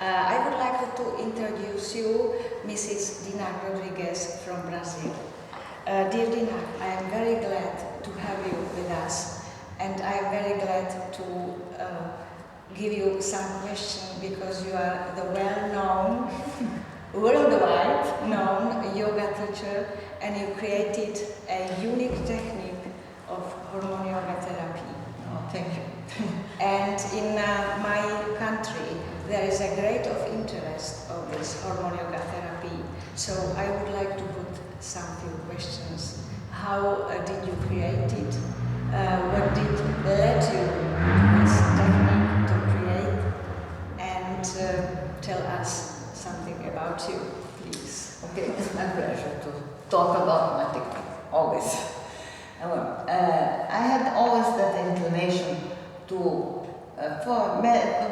I would like to introduce you Mrs. Dinah Rodrigués from Brazil. Dear Dinah, I am very glad to have you with us, and I am very glad to give you some questions because you are the well-known, worldwide known yoga teacher, and you created a unique technique of hormonal therapy. Oh, thank you. And in my country, there is a great of interest of this hormonal therapy. So I would like to put some few questions. How did you create it? What did led you to this technique to create? And tell us something about you, please. Okay, it's my pleasure to talk about my technique, always. I had always that inclination to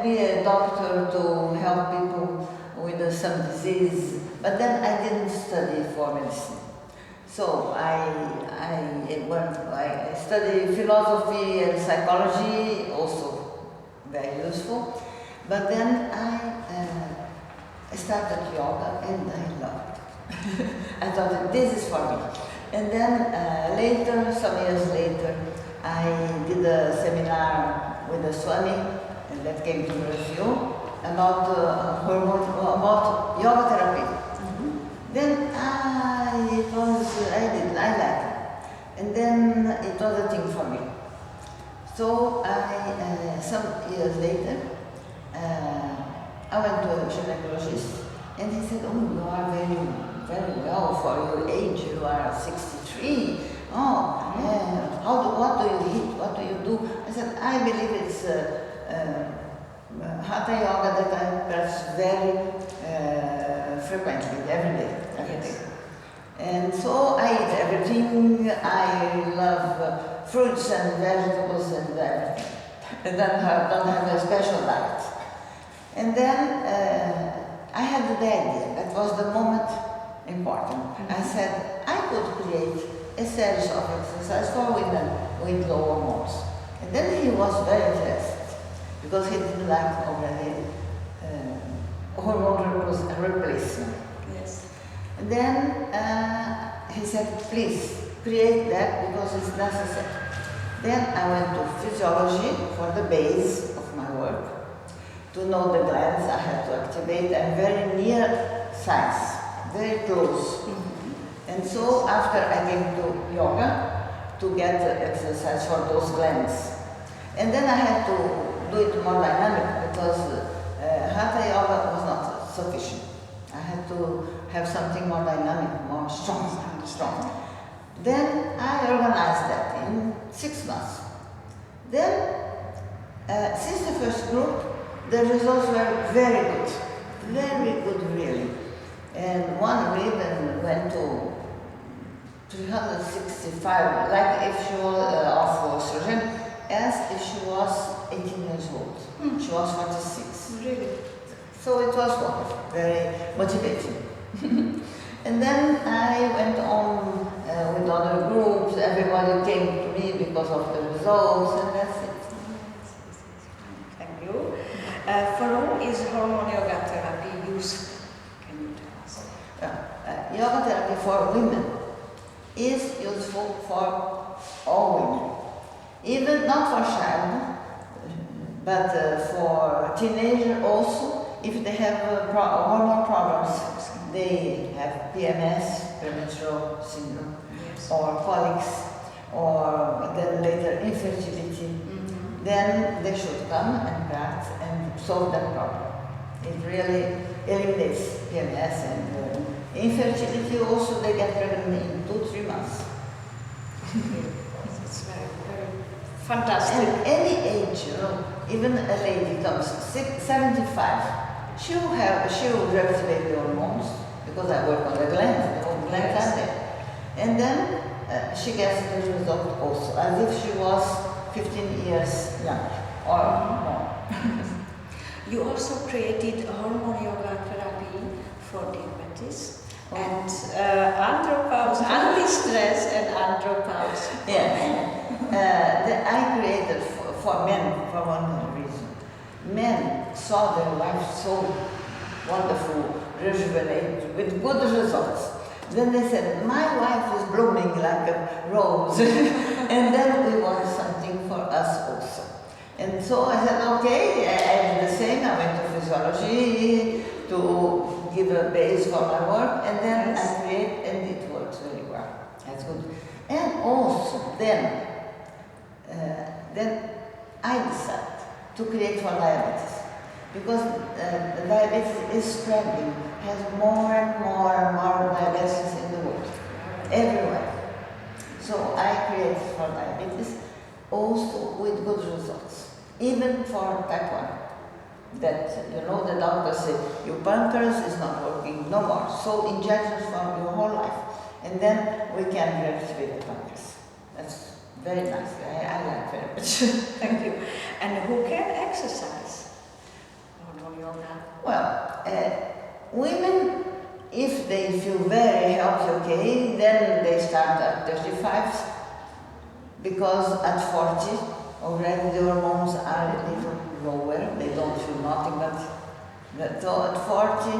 be a doctor, to help people with some disease, but then I didn't study for medicine. So I studied philosophy and psychology, also very useful, but then I started yoga and I loved it. I thought that this is for me. And then later, some years later, I did a seminar with a Swami, and that came to Brazil, about yoga therapy. Mm-hmm. Then I liked it. And then it was a thing for me. So some years later, I went to a gynecologist, and he said, "Oh, you are very well for your age. You are 63. Oh, what do you eat? What do you do?" I said, "I believe it's hatha yoga that I practice very frequently, every day. Yes. And so I eat everything. I love fruits and vegetables and everything. And then I don't have a special diet." And then I had the idea. That was the moment important. Mm-hmm. I said I could create a series of exercises for women with low hormones. And then he was very interested because he didn't like already hormone replacement. Yes. And then he said, "Please create that because it's necessary." Then I went to physiology for the base of my work. To know the glands I had to activate. I'm very near science, very close. Mm-hmm. And so after I came to yoga to get exercise for those glands. And then I had to do it more dynamic because hatha yoga was not sufficient. I had to have something more dynamic, more strong. Then I organized that in 6 months. Then, since the first group, the results were very good really. And one woman went to 365, like if she was of surgeon, as if she was 18 years old. She was 46. Really? So it was very motivating. And then I went on with other groups. Everybody came to me because of the results, and that's it. Thank you. For whom is hormonal yoga therapy used? Can you tell us? Yoga therapy for women is useful for all women, even not for child, but for teenagers also. If they have hormone problems, they have PMS, premenstrual syndrome, yes, or colics, or then later infertility. Mm-hmm. Then they should come and practice and solve that problem. It really eliminates PMS and infertility. Also, they get pregnant in 2-3 months. It's very, very fantastic. And any age, even a lady comes 75, she'll reactivate the hormones because I work on the glands, the whole glands are there. And then she gets the result also, as if she was 15 years younger or more. You also created hormone yoga therapy for diabetes and andropause, anti-stress and andropause. Yeah, I created for men for one reason. Men saw their wife so wonderful, rejuvenate, with good results. Then they said, my wife is blooming like a rose. And then we want something for us also. And so I said, okay, I did the same. I went to physiology to give a base for my work, and then I create, and it works very well. That's good. And also, then I decided to create for diabetes, because diabetes is spreading, has more and more diabetes in the world, everywhere. So I created for diabetes, also with good results, even for type 1. That, the doctor said, your pancreas is not working no more, so injections for your whole life. And then we can reactivate the pancreas. That's very nice. I like very much. Thank you. And who can exercise? Yoga. Well, women, if they feel very healthy, okay, then they start at 35, because at 40 already the hormones are a little lower. They don't feel nothing, but so at 40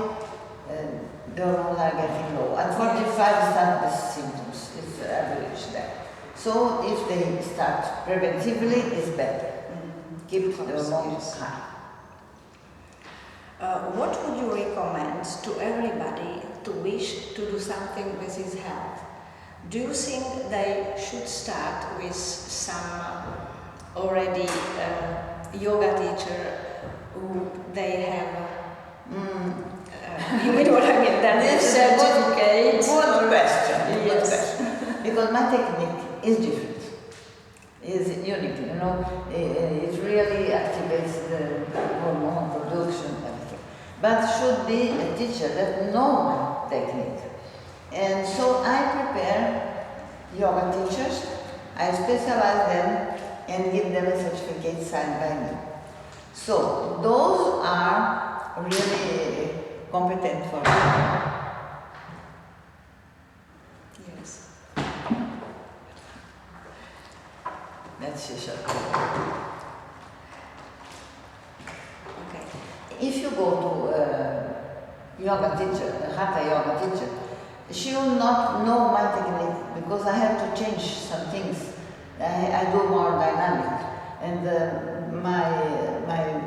the hormones are getting low. At 45 start the symptoms. It's the average there. So if they start preventively, it's better. Keep the hormones high. What would you recommend to everybody to wish to do something with his health? Do you think they should start with some already yoga teacher who they have? You know what I mean? That this is certificate. Good question. Yes. Good question. Because my technique is different. Is unique. It really activates the hormone production. But should be a teacher that knows my technique. And so I prepare yoga teachers, I specialize them and give them a certificate signed by me. So those are really competent for me. Yes. That's it. Okay. If you go to a yoga teacher, a hatha yoga teacher, she will not know my technique, because I have to change some things. I do more dynamic, and my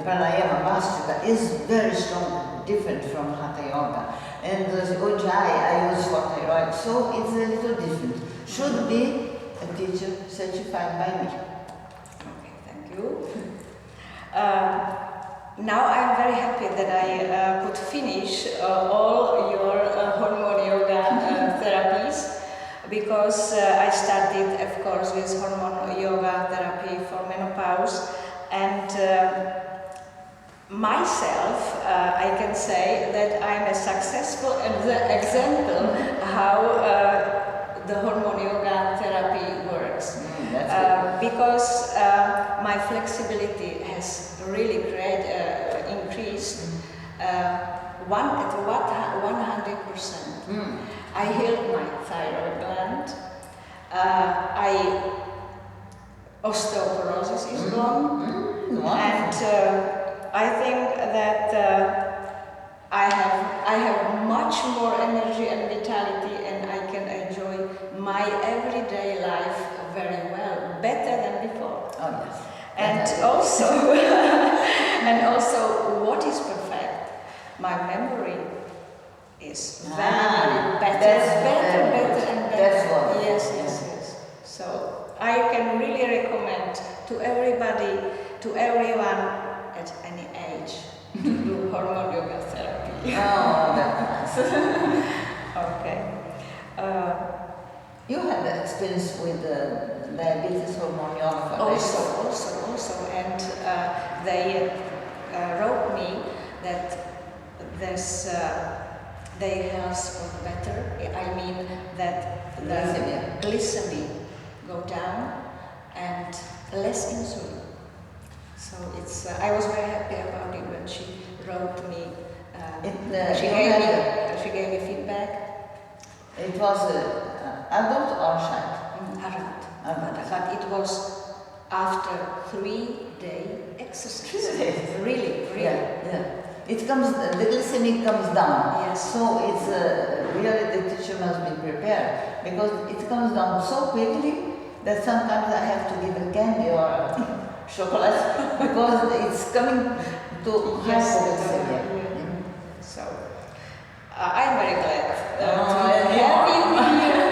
pranayama bastika is very strong, different from hatha yoga. And the ujjayi I use for thyroid, so it's a little different. Should be a teacher certified by me. Okay, thank you. Now I'm very happy that I could finish all your hormone yoga therapies, because I started, of course, with hormone yoga therapy for menopause, and myself, I can say that I'm a successful example how the hormone yoga therapy works. Because my flexibility has really increased at 100%. I healed my thyroid gland. Osteoporosis is gone, and I think that I have much more energy and vitality, and I can enjoy my everyday life very well, better than before. Oh yes. And also, what is perfect? My memory is very better and better. That's what. Yes. So I can really recommend to everybody, to everyone at any age, to do hormone yoga therapy. Oh, that's nice. Okay. You had the experience with diabetes hormone yoga. Also, and they wrote me that this their health was better. I mean that the glycemic go down and less insulin. So it's. I was very happy about it when she wrote me. She gave me feedback. It was adult or child? Adult. But it was after 3-day exercise. Really. Yeah. it comes, the glycemic comes down. Yes. So it's really the teacher must be prepared because it comes down so quickly that sometimes I have to give a candy or chocolate because it's coming to hypoglycemia. So I'm very glad to and have you here,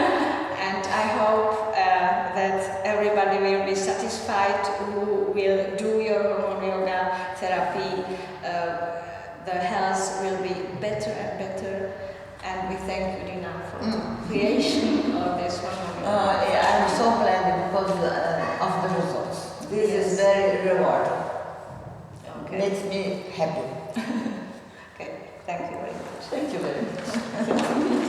and I hope that everybody will be satisfied who will do your hormone yoga therapy. The health will be better and better, and we thank you, Dinah, for the creation of this hormone yoga. Yeah, I'm so glad because of the results. This is very rewarding. Okay. Makes me happy. Okay. Thank you very much. Thank you very much.